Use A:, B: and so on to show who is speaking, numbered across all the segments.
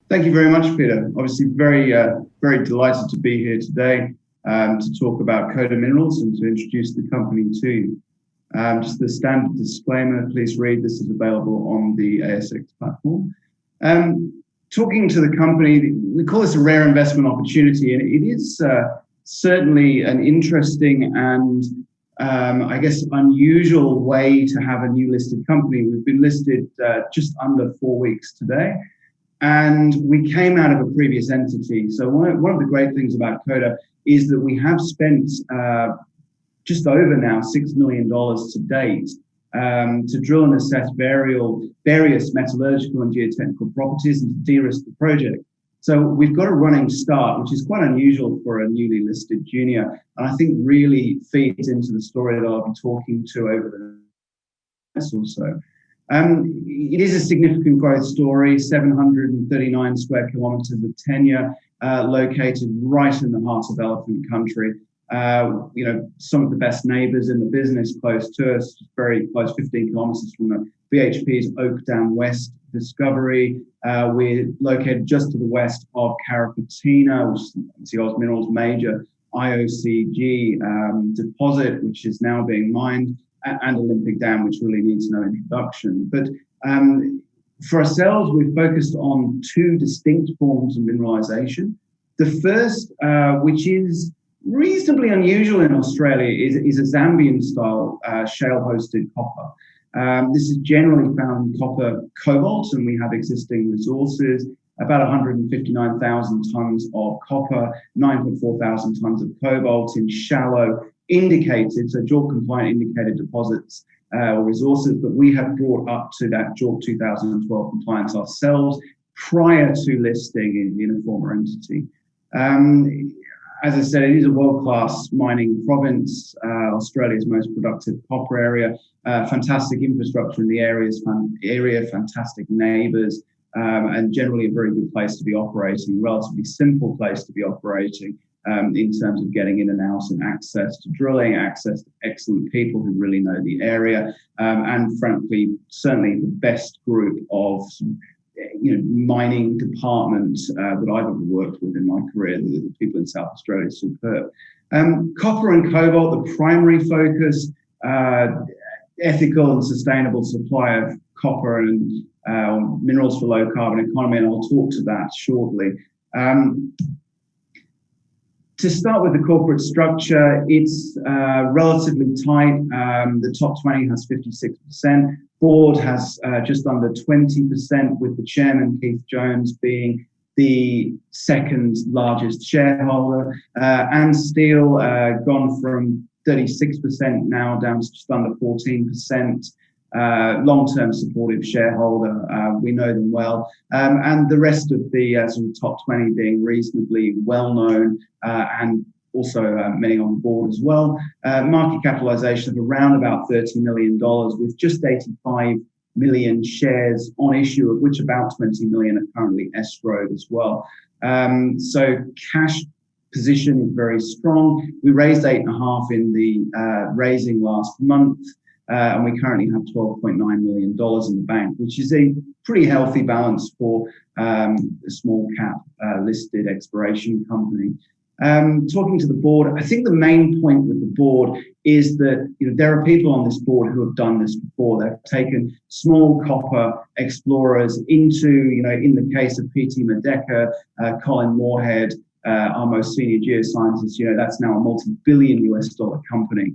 A: Thank you very much, Peter. Obviously, very delighted to be here today to talk about Coda Minerals and to introduce the company to you. Just the standard disclaimer, please read. This is available on the ASX platform. Talking to the company, we call this a rare investment opportunity, and it is certainly an interesting and I guess unusual way to have a new listed company. We've been listed just under 4 weeks today. And we came out of a previous entity. So one of the great things about Coda is that we have spent just over now $6 million to date to drill and assess various metallurgical and geotechnical properties and to de-risk the project. So we've got a running start, which is quite unusual for a newly listed junior, and I think really feeds into the story that I'll be talking to over the next or so. It is a significant growth story, 739 square kilometres of tenure, located right in the heart of elephant country. Some of the best neighbours in the business close to us, very close, 15 kilometres from the BHP's Oak Dam West discovery. We're located just to the west of Carrapateena, which is the Oz Minerals' major IOCG deposit, which is now being mined, and Olympic Dam, which really needs no introduction. But for ourselves, we've focused on two distinct forms of mineralization. The first, which is reasonably unusual in Australia, is a Zambian-style shale-hosted copper. This is generally found in copper cobalt, and we have existing resources, about 159,000 tonnes of copper, 9.4 thousand tonnes of cobalt in shallow indicated, so JORC compliant indicated deposits or resources, but we have brought up to that JORC 2012 compliance ourselves prior to listing in a former entity. As I said, it is a world-class mining province, Australia's most productive copper area, fantastic infrastructure in the area, fantastic neighbours, and generally a very good place to be operating, relatively simple place to be operating in terms of getting in and out and access to drilling, access to excellent people who really know the area, and frankly, certainly the best group of mining department that I've ever worked with in my career. The people in South Australia are superb. Copper and cobalt, the primary focus, ethical and sustainable supply of copper and minerals for low carbon economy, and I'll talk to that shortly. To start with the corporate structure, it's relatively tight. The top 20 has 56%. Board has just under 20%, with the chairman, Keith Jones, being the second largest shareholder. And steel gone from 36% now down to just under 14%. Long-term supportive shareholder, we know them well, and the rest of the sort of top 20 being reasonably well-known and also many on the board as well. Market capitalisation of around about $30 million, with just 85 million shares on issue, of which about 20 million are currently escrowed as well. So cash position is very strong. We raised 8.5 in the raising last month. And we currently have $12.9 million in the bank, which is a pretty healthy balance for a small cap listed exploration company. Talking to the board, I think the main point with the board is that there are people on this board who have done this before. They've taken small copper explorers into, in the case of P.T. Medeka, Colin Moorhead, our most senior geoscientist, that's now a multi-billion US dollar company.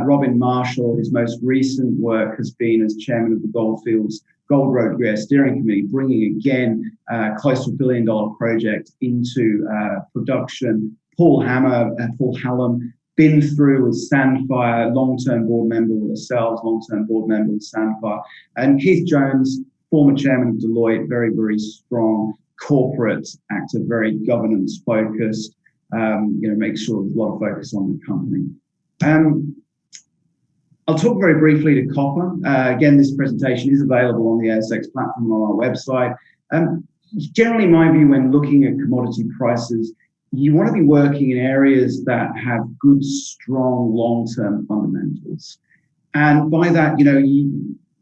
A: Robin Marshall, his most recent work has been as chairman of the Goldfields Gold Road Greer Steering Committee, bringing again close to $1 billion project into production. Paul Hallam, been through with Sandfire, long-term board member with ourselves, long-term board member with Sandfire. And Keith Jones, former chairman of Deloitte, very, very strong corporate actor, very governance focused, make sure there's a lot of focus on the company. I'll talk very briefly to copper. Again, this presentation is available on the ASX platform on our website. Generally, my view when looking at commodity prices, you want to be working in areas that have good, strong, long-term fundamentals. And by that,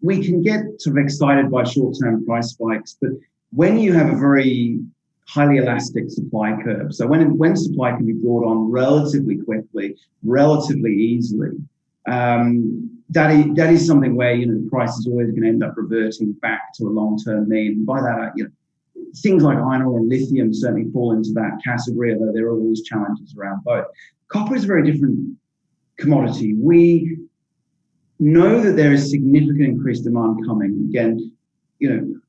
A: we can get sort of excited by short-term price spikes, but when you have a very highly elastic supply curve, so when supply can be brought on relatively quickly, relatively easily, that is something where, you know, the price is always going to end up reverting back to a long-term mean. And by that, you know, things like iron ore and lithium certainly fall into that category, although there are always challenges around both. Copper is a very different commodity. We know that there is significant increased demand coming. Again, you know,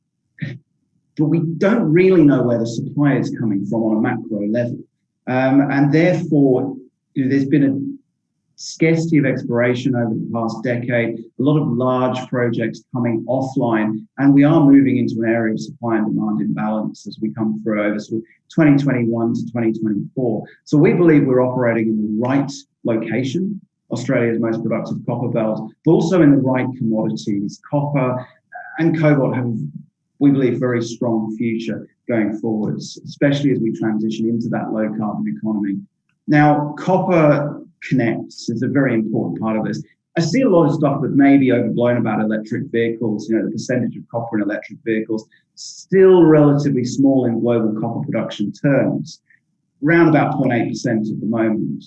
A: but we don't really know where the supply is coming from on a macro level. And therefore, you know, there's been a scarcity of exploration over the past decade, a lot of large projects coming offline, and we are moving into an area of supply and demand imbalance as we come through over sort of 2021 to 2024. So we believe we're operating in the right location, Australia's most productive copper belt, but also in the right commodities. Copper and cobalt have, we believe, very strong future going forwards, especially as we transition into that low carbon economy. Now, copper connects is a very important part of this. I see a lot of stuff that may be overblown about electric vehicles. You know, the percentage of copper in electric vehicles still relatively small in global copper production terms, around about 0.8% at the moment.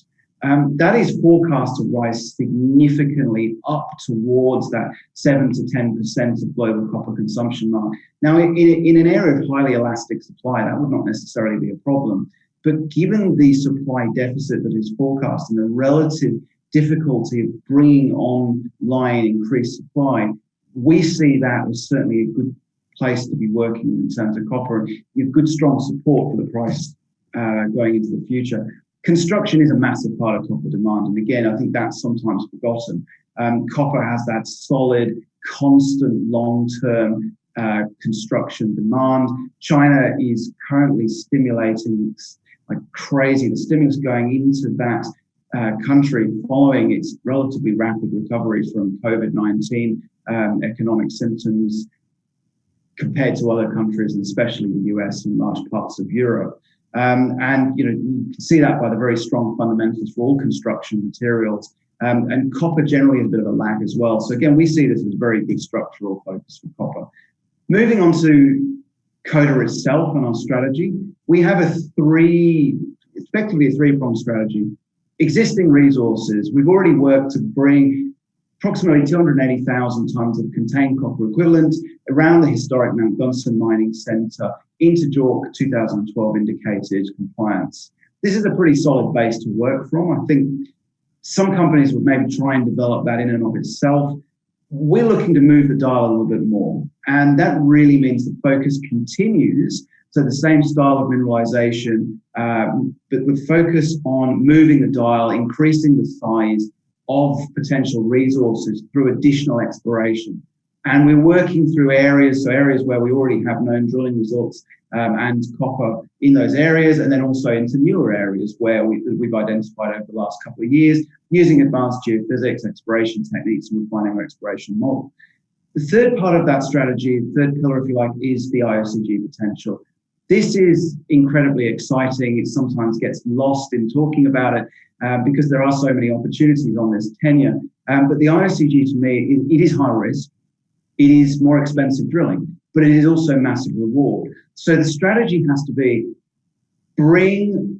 A: That is forecast to rise significantly up towards that 7 to 10% of global copper consumption mark. Now, in an area of highly elastic supply, that would not necessarily be a problem. But given the supply deficit that is forecast and the relative difficulty of bringing online increased supply, we see that as certainly a good place to be working in terms of copper. You have good, strong support for the price going into the future. Construction is a massive part of copper demand. And again, I think that's sometimes forgotten. Copper has that solid, constant, long-term construction demand. China is currently stimulating like crazy. The stimulus going into that country following its relatively rapid recovery from COVID-19 economic symptoms compared to other countries, and especially the US and large parts of Europe. And you know, you can see that by the very strong fundamentals for all construction materials. And copper generally is a bit of a lag as well. So again, we see this as a very good structural focus for copper. Moving on to Coda itself and our strategy, we have effectively a three-pronged strategy. Existing resources, we've already worked to bring approximately 280,000 tonnes of contained copper equivalent around the historic Mount Gunson Mining Centre into JORC 2012 indicated compliance. This is a pretty solid base to work from. I think some companies would maybe try and develop that in and of itself. We're looking to move the dial a little bit more. And that really means the focus continues. So the same style of mineralization, but with focus on moving the dial, increasing the size of potential resources through additional exploration. And we're working through areas where we already have known drilling results and copper in those areas, and then also into newer areas where we've identified over the last couple of years using advanced geophysics, exploration techniques, and refining our exploration model. The third part of that strategy, the third pillar, if you like, is the IOCG potential. This is incredibly exciting. It sometimes gets lost in talking about it because there are so many opportunities on this tenure. But the IOCG, to me, it is high risk. It is more expensive drilling, but it is also massive reward. So the strategy has to be bring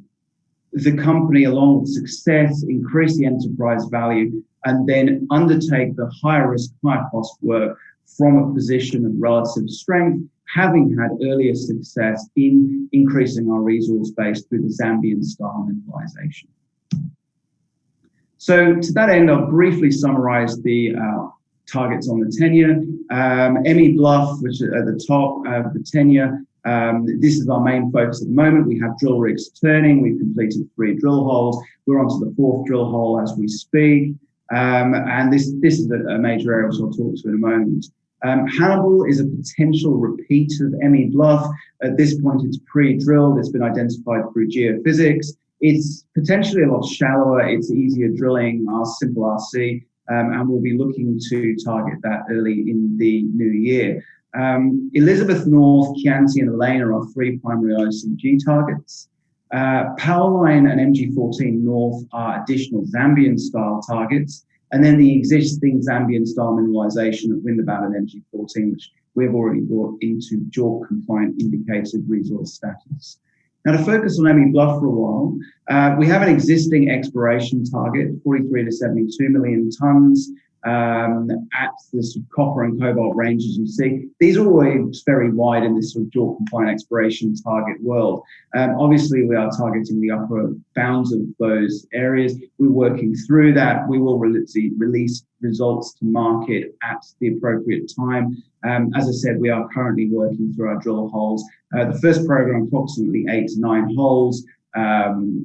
A: the company along with success, increase the enterprise value, and then undertake the higher risk, higher cost work from a position of relative strength, having had earlier success in increasing our resource base through the Zambian style mineralization. So to that end, I'll briefly summarize the targets on the tenure. Emmie Bluff, which is at the top of the tenure. This is our main focus at the moment. We have drill rigs turning. We've completed 3 drill holes. We're onto the 4th drill hole as we speak. And this is a major area which I'll talk to in a moment. Hannibal is a potential repeat of Emmie Bluff. At this point, it's pre-drilled. It's been identified through geophysics. It's potentially a lot shallower. It's easier drilling, our simple RC, and we'll be looking to target that early in the new year. Elizabeth North, Chianti, and Elena are 3 primary IOCG targets. Powerline and MG14 North are additional Zambian-style targets. And then the existing Zambian-style mineralization at Windabat and MG14, we've already brought into JORC compliant indicated resource status. Now, to focus on Emmie Bluff for a while, we have an existing exploration target, 43 to 72 million tonnes at the sort of copper and cobalt ranges you see. These are always very wide in this sort of JORC compliant exploration target world. Obviously, we are targeting the upper bounds of those areas. We're working through that. We will release results to market at the appropriate time. As I said, we are currently working through our drill holes. The first program, approximately 8 to 9 holes,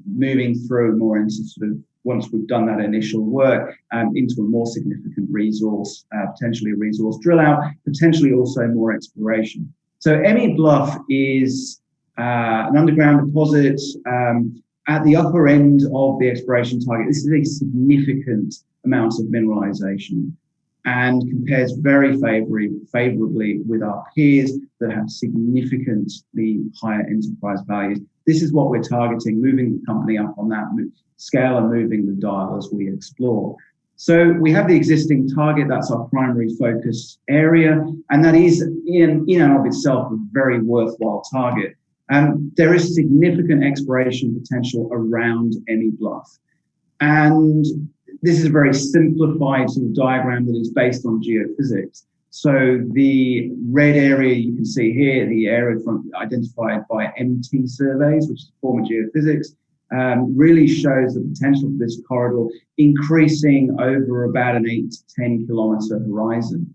A: moving through more into sort of, once we've done that initial work, into a more significant resource, potentially a resource drill out, potentially also more exploration. So Emmie Bluff is an underground deposit at the upper end of the exploration target. This is a significant amount of mineralization and compares very favorably with our peers that have significantly higher enterprise values. This is what we're targeting, moving the company up on that scale and moving the dial as we explore. So we have the existing target, that's our primary focus area, and that is in and of itself a very worthwhile target. There is significant exploration potential around Emmie Bluff. And this is a very simplified sort of diagram that is based on geophysics. So the red area you can see here, the area identified by MT surveys, which is former geophysics, really shows the potential for this corridor increasing over about an 8 to 10 kilometre horizon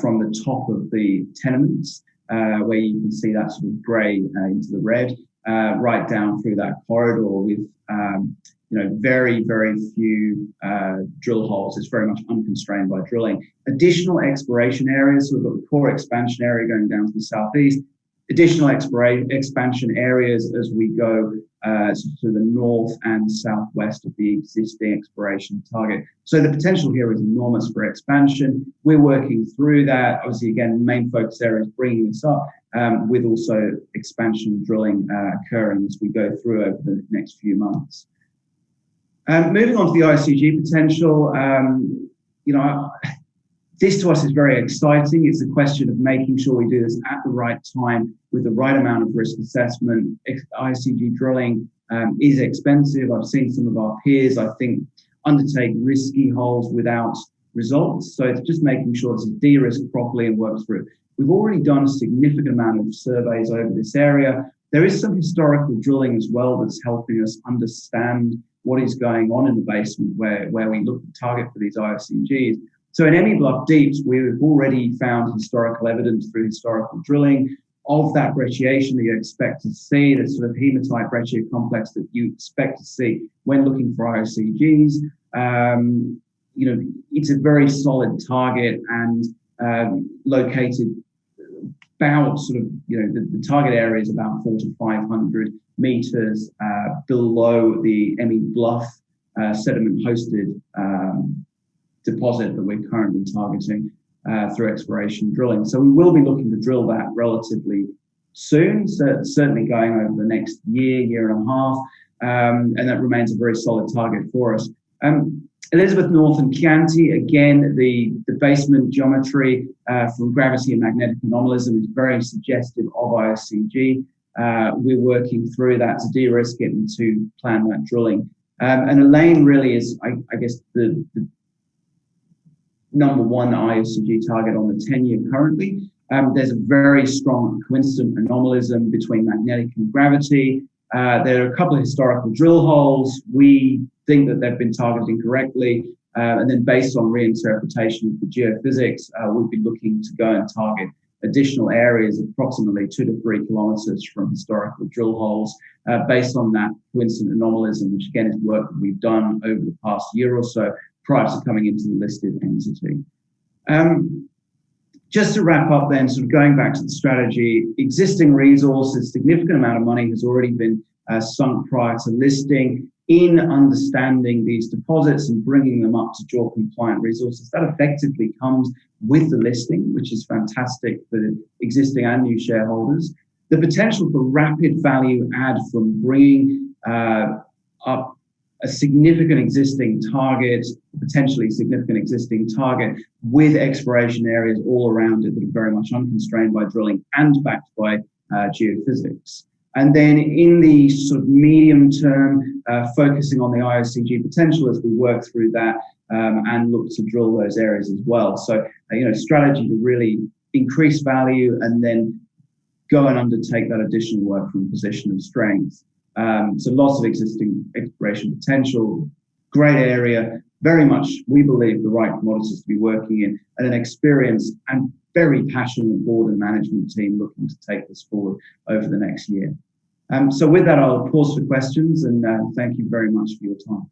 A: from the top of the tenements, where you can see that sort of grey into the red, right down through that corridor with very, very few drill holes. It's very much unconstrained by drilling. Additional exploration areas, so we've got the core expansion area going down to the southeast, additional expansion areas as we go to the north and southwest of the existing exploration target. So the potential here is enormous for expansion. We're working through that. Obviously, again, the main focus area is bringing this up with also expansion drilling occurring as we go through over the next few months. Moving on to the IOCG potential, this to us is very exciting. It's a question of making sure we do this at the right time with the right amount of risk assessment. IOCG drilling is expensive. I've seen some of our peers, I think, undertake risky holes without results. So it's just making sure it's de-risked properly and works through. We've already done a significant amount of surveys over this area. There is some historical drilling as well that's helping us understand what is going on in the basement where we look at target for these IOCGs. So in Emmie Bluff Deeps, we've already found historical evidence through historical drilling of that brecciation that you expect to see, the sort of hematite breccia complex that you expect to see when looking for IOCGs. It's a very solid target and located about sort of, the target area is about 400 to 500 meters below the Emmie Bluff sediment-hosted deposit that we're currently targeting through exploration drilling. So we will be looking to drill that relatively soon, so certainly going over the next year and a half, and that remains a very solid target for us. Elizabeth North and Chianti, again, the basement geometry from gravity and magnetic anomalism is very suggestive of IOCG. We're working through that to de-risk it and to plan that drilling. And Elaine really is, I guess, the number one IOCG target on the 10-year currently. There's a very strong coincident anomalism between magnetic and gravity. There are a couple of historical drill holes. We think that they've been targeted correctly. And then based on reinterpretation of the geophysics, we'll be looking to go and target additional areas approximately 2 to 3 kilometers from historical drill holes based on that coincident anomalism, which again is work that we've done over the past year or so prior to coming into the listed entity. Just to wrap up then, sort of going back to the strategy, existing resources, significant amount of money has already been sunk prior to listing in understanding these deposits and bringing them up to JORC compliant resources. That effectively comes with the listing, which is fantastic for the existing and new shareholders. The potential for rapid value add from bringing up a significant existing target, potentially significant existing target with exploration areas all around it that are very much unconstrained by drilling and backed by geophysics. And then in the sort of medium term, focusing on the IOCG potential as we work through that and look to drill those areas as well. So, strategy to really increase value and then go and undertake that additional work from a position of strength. So lots of existing exploration potential, great area, very much, we believe, the right commodities to be working in, and an experienced and very passionate board and management team looking to take this forward over the next year. So with that, I'll pause for questions and thank you very much for your time.